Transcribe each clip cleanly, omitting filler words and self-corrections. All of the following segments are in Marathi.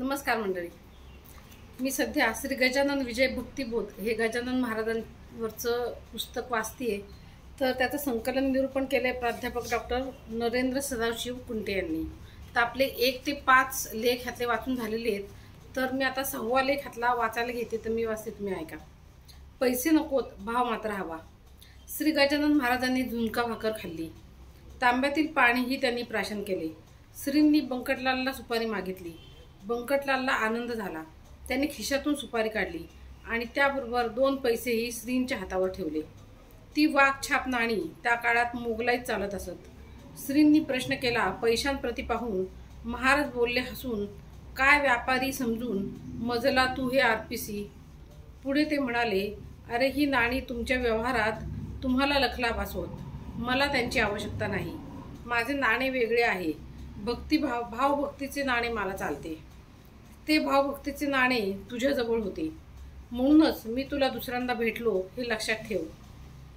नमस्कार मंडळी. मी सध्या श्री गजानन विजय भक्तिबोध हे गजानन महाराजांवरचं पुस्तक वाचतेय. तर त्याचं संकलन निरूपण केलंय प्राध्यापक डॉक्टर नरेंद्र सदाशिव कुंटे यांनी. तर आपले 1 ते 5 लेख ह्यातले वाचून झालेले आहेत. तर मी आता 6वा लेख ह्यातला वाचायला घेते. तर मी वाचते, तुम्ही ऐका. पैसे नकोत, भाव मात्र हवा. श्री गजानन महाराजांनी झुणका भाकर खाल्ली. तांब्यातील पाणीही त्यांनी प्राशन केले. श्रींनी बंकटलालला सुपारी मागितली. बंकटलालला आनंद झाला. त्यांनी खिशातून सुपारी काढली आणि त्याबरोबर 2 पैसेही श्रींच्या हातावर ठेवले. ती वाघछाप नाणी त्या काळात मोगलाईत चालत असत. श्रींनी प्रश्न केला. पैशांप्रती पाहून महाराज बोलले हसून, काय व्यापारी समजून मजला तू हे आरपीसी. पुढे ते म्हणाले, अरे ही नाणी तुमच्या व्यवहारात तुम्हाला लखलाभास होत. मला त्यांची आवश्यकता नाही. माझे नाणे वेगळे आहे. भावभक्तीचे नाणे मला चालते. ते भावभक्तीचे नाणे तुझ्याजवळ होते, म्हणूनच मी तुला दुसऱ्यांदा भेटलो हे लक्षात ठेव.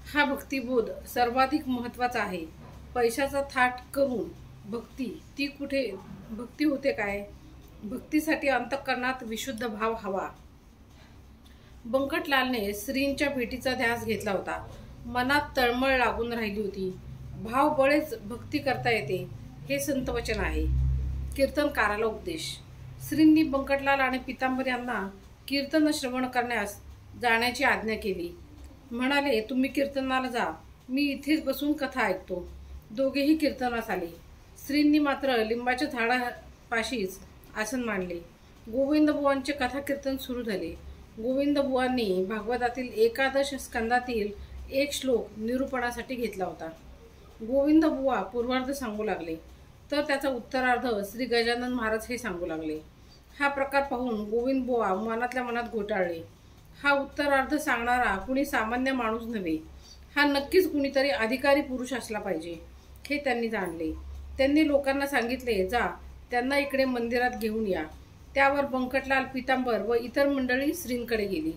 हा भक्तिबोध सर्वाधिक महत्त्वाचा आहे. पैशाचा थाट करून भक्ती होते काय? भक्तीसाठी अंतःकरणात विशुद्ध भाव हवा. बंकटलालने श्रींच्या भेटीचा ध्यास घेतला होता. मनात तळमळ लागून राहिली होती. भाव बळेच भक्ती करता येते हे संतवचन आहे. कीर्तनकाराला उपदेश. श्रींनी बंकटलाल आणि पितांबर यांना कीर्तन श्रवण करण्यास जाण्याची आज्ञा केली. म्हणाले, तुम्ही कीर्तनाला जा, मी इथेच बसून कथा ऐकतो. दोघेही कीर्तनास आले. श्रींनी मात्र लिंबाच्या झाडापाशीच आसन मांडले. गोविंदबुवांचे कथा कीर्तन सुरू झाले. गोविंदबुवांनी भागवतातील 11 स्कंदातील एक श्लोक निरूपणासाठी घेतला होता. गोविंदबुवा पूर्वार्ध सांगू लागले, तर त्याचा उत्तरार्ध श्री गजानन महाराज हे सांगू लागले. हा प्रकार पाहून गोविंदबुवा मनातल्या मनात घोटाळले. हा उत्तरार्ध सांगणारा कुणी सामान्य माणूस नव्हे. हा नक्कीच कुणीतरी अधिकारी पुरुष असला पाहिजे हे त्यांनी जाणले. त्यांनी लोकांना सांगितले, जा त्यांना इकडे मंदिरात घेऊन या. त्यावर बंकटलाल, पितांबर व इतर मंडळी श्रींकडे गेली.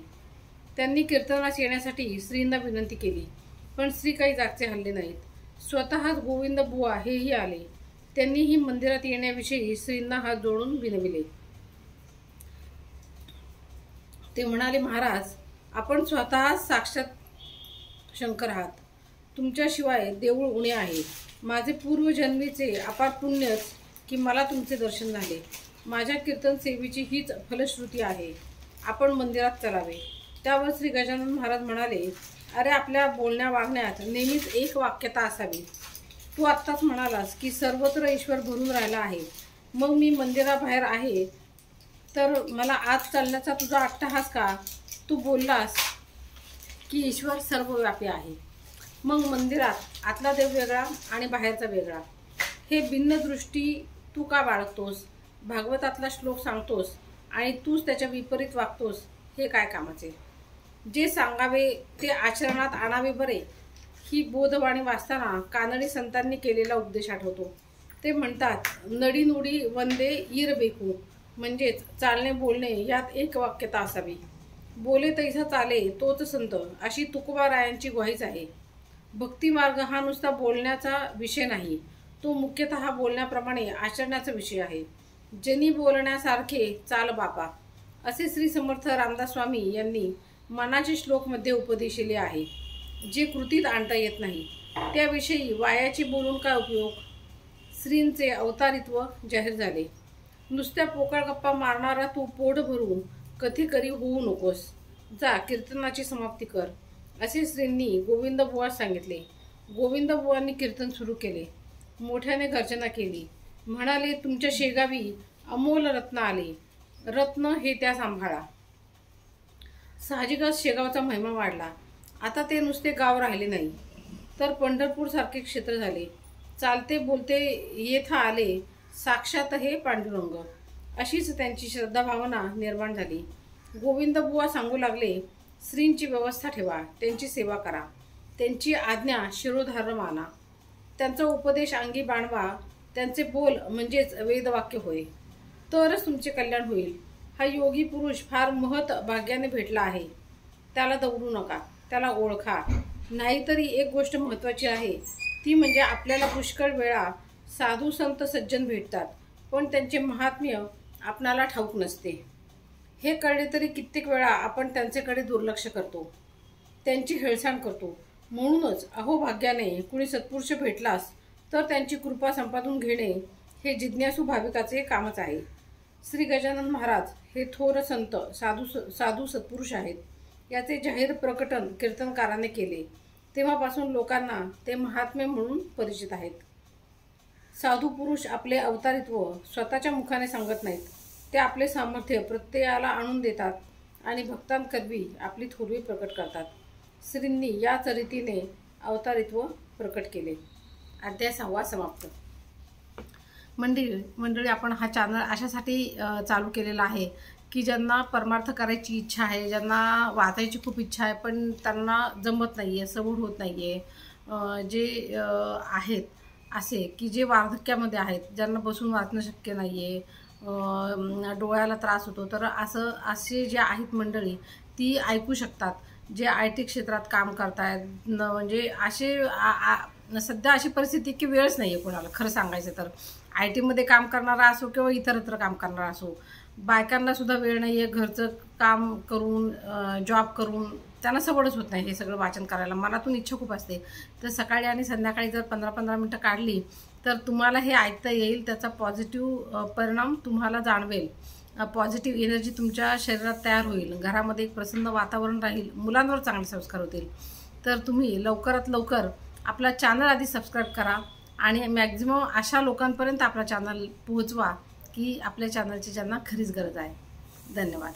त्यांनी कीर्तनास येण्यासाठी श्रींना विनंती केली, पण श्री काही जागचे हल्ले नाहीत. स्वतःच गोविंदबुवा हेही आले. त्यांनीही मंदिरात येण्याविषयी श्रींना हात जोडून विनविले. ते म्हणाले, महाराज, आपण स्वतः साक्षात शंकर आहात. तुमच्याशिवाय देऊळ उणे आहे. माझे पूर्वजन्मीचे अपार पुण्यच की मला तुमचे दर्शन झाले. माझ्या कीर्तन सेवेची हीच फलश्रुती आहे. आपण मंदिरात चलावे. त्यावर श्री गजानन महाराज म्हणाले, अरे आपल्या बोलण्या वागण्यात नेहमीच एक वाक्यता असावी. तू आत्ताच म्हणालास की सर्वत्र ईश्वर भरून राहिला आहे. मग मी मंदिराबाहेर आहे तर मला आत चालण्याचा तुझा अट्टहास का? तू बोललास की ईश्वर सर्वव्यापी आहे. मग मंदिरात आतला देव वेगळा आणि बाहेरचा वेगळा, हे भिन्न दृष्टी तू का बाळगतोस? भागवतातला श्लोक सांगतोस आणि तूच त्याच्या विपरीत वागतोस, हे काय कामाचे? जे सांगावे ते आचरणात आणावे बरे. ही बोधवाणी वाचताना कानडी संतांनी केलेला उपदेश आठवतो. ते म्हणतात, नडी नुडी वंदे इरबेकू, म्हणजेच चालणे बोलणे यात एक वाक्यता असावी. बोले तैसा चाले तोच संत, अशी तुकोबारायांची ग्वाहीच आहे. भक्ती मार्ग हा नुसता बोलण्याचा विषय नाही, तो मुख्यतः बोलण्याप्रमाणे आचरण्याचा विषय आहे. जनी बोलण्यासारखे चाल बापा, असे श्री समर्थ रामदास स्वामी यांनी मनाचे श्लोकमध्ये उपदेशिले आहे, जे कृतीत आणता येत नाही. त्याविषयी वायाचे बोलून काय उपयोग? श्रींचे अवतारित्व जाहीर झाले. नुसत्या पोकळ गप्पा मारणारा तू पोट भरून कथीकरी होऊ नकोस. जा कीर्तनाची समाप्ती कर, असे श्रींनी गोविंदबुवास सांगितले. गोविंदबुवांनी कीर्तन सुरू केले. मोठ्याने गर्जना केली. म्हणाले, तुमच्या शेगावी अमोल रत्न आले. रत्न हे त्या सांभाळा. साहजिकच शेगावचा महिमा वाढला. आता ते नुसते गाव राहिले नाही, तर पंढरपूर सारखे क्षेत्र झाले. चालते बोलते येथा आले साक्षात हे पांडुरंग, अशीच त्यांची श्रद्धाभावना निर्माण झाली. गोविंदबुवा सांगू लागले, श्रींची व्यवस्था ठेवा, त्यांची सेवा करा, त्यांची आज्ञा शिरोधार्य माना, त्यांचा उपदेश अंगी बाणवा. त्यांचे बोल म्हणजेच वेदवाक्य होय, तरच तुमचे कल्याण होईल. हा योगी पुरुष फार महत भाग्याने भेटला आहे. त्याला दवरू नका, त्याला ओळखा. नाहीतरी एक गोष्ट महत्त्वाची आहे, ती म्हणजे आपल्याला पुष्कळ वेळा साधू संत सज्जन भेटतात, पण त्यांचे महात्म्य आपणाला ठाऊक नसते। हे कळले तरी कित्येक वेळा आपण त्यांच्याकडे दुर्लक्ष करतो, त्यांची हेळसांड करतो। म्हणूनच अहोभाग्याने कुणी सत्पुरुष भेटलास तर त्यांची कृपा संपादून घेणे हे जिज्ञासू भाविकाचे कामच आहे। श्री गजानन महाराज हे थोर संत साधू सत्पुरुष आहेत। याचे जाहीर प्रकटन कीर्तनकाराने केले, तेव्हापासून लोकांना ते महात्मे म्हणून परिचित आहेत। साधू पुरुष आपले अवतारित्व स्वतःच्या मुखाने सांगत नाहीत, ते आपले सामर्थ्य प्रत्ययाला आणून देतात आणि भक्तांकरवी आपली थोरवी प्रकट करतात। श्रींनी या चरितीने अवतारित्व प्रकट केले। अध्याय 6 समाप्त। मंडळी आपण हा चॅनल अशासाठी चालू केलेला आहे की ज्यांना परमार्थ करायची इच्छा आहे, ज्यांना वाचायची खूप इच्छा आहे पण त्यांना जमत नाही आहे, सवड होत नाही आहे, जे आहेत असे की जे वार्धक्यामध्ये आहेत, ज्यांना बसून वाचणं शक्य नाही आहे, डोळ्याला त्रास होतो, तर असे जे आहेत मंडळी ती ऐकू शकतात, जे IT क्षेत्रात काम करतायत। म्हणजे असे सध्या अशी परिस्थिती की वेळच नाही आहे कोणाला, खरं सांगायचं तर IT मध्ये काम करणारा असो किंवा इतरत्र काम करणारा असो, बायकांना सुद्धा वेळ नाही आहे, घरचं काम करून जॉब करून त्यांना सवडच होत नाही हे सगळं वाचन करायला। मनातून इच्छा खूप असते, तर सकाळी आणि संध्याकाळी जर 15-15 मिनटं काढली तर तुम्हाला हे ऐकता येईल, त्याचा पॉझिटिव्ह परिणाम तुम्हाला जाणवेल, पॉझिटिव्ह एनर्जी तुमच्या शरीरात तयार होईल, घरामध्ये एक प्रसन्न वातावरण राहील, मुलांवर चांगले संस्कार होतील। तर तुम्ही लवकरात लवकर आपला चॅनल आधी सबस्क्राईब करा आणि मॅक्झिमम अशा लोकांपर्यंत आपला चॅनल पोहोचवा की आपल्या चॅनलची ज्यांना खरीच गरज आहे। धन्यवाद।